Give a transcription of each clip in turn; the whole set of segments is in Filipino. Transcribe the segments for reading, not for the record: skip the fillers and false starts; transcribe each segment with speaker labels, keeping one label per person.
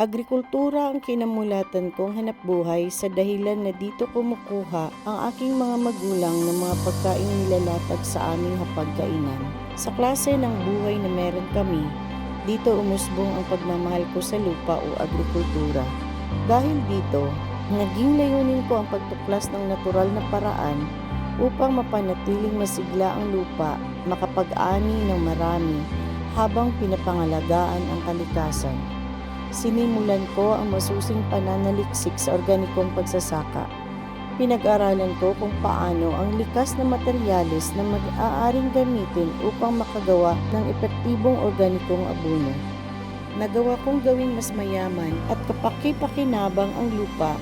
Speaker 1: Agrikultura ang kinamulatan kong hanapbuhay sa dahilan na dito kumukuha ang aking mga magulang ng mga pagkaing nilalatag sa aming hapagkainan. Sa klase ng buhay na meron kami, dito umusbong ang pagmamahal ko sa lupa o agrikultura. Dahil dito, naging layunin ko ang pagtuklas ng natural na paraan upang mapanatiling masigla ang lupa, makapag-ani ng marami habang pinapangalagaan ang kalikasan. Sinimulan ko ang masusing pananaliksik sa organikong pagsasaka. Pinag-aralan ko kung paano ang likas na materyales na mag-aaring gamitin upang makagawa ng epektibong organikong abono. Nagawa kong gawing mas mayaman at kapaki-pakinabang ang lupa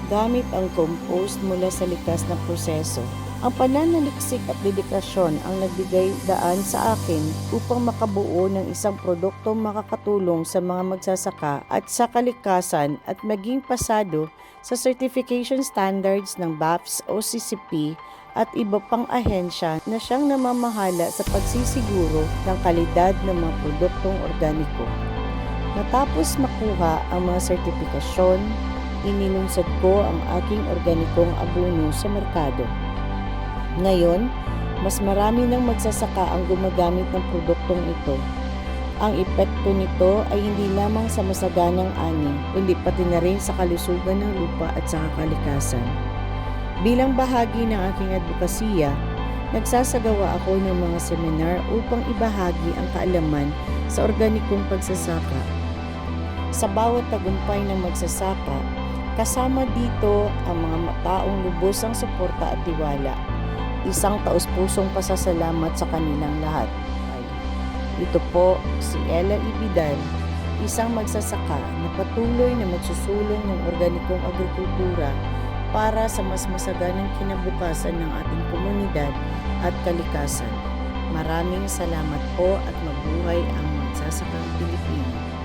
Speaker 1: gamit ang compost mula sa likas na proseso. Ang pananaliksik at dedikasyon ang nagbigay daan sa akin upang makabuo ng isang produktong makakatulong sa mga magsasaka at sa kalikasan at maging pasado sa certification standards ng BAFS o CCP at iba pang ahensya na siyang namamahala sa pagsisiguro ng kalidad ng mga produktong organiko. Matapos makuha ang mga sertifikasyon, inilunsad ko ang aking organikong abono sa merkado. Ngayon, mas marami ng magsasaka ang gumagamit ng produktong ito. Ang epekto nito ay hindi lamang sa masaganang ani, kundi pati na rin sa kalusugan ng lupa at sa kalikasan. Bilang bahagi ng aking advokasya, nagsasagawa ako ng mga seminar upang ibahagi ang kaalaman sa organikong pagsasaka. Sa bawat tagumpay ng magsasaka, kasama dito ang mga taong lubos ang suporta at tiwala. Isang taus-pusong pasasalamat sa kanilang lahat. Ito po si Ella Ibidal, isang magsasaka na patuloy na magsusulong ng organikong agrikultura para sa mas masaganang kinabukasan ng ating komunidad at kalikasan. Maraming salamat po at mabuhay ang magsasakang Pilipino.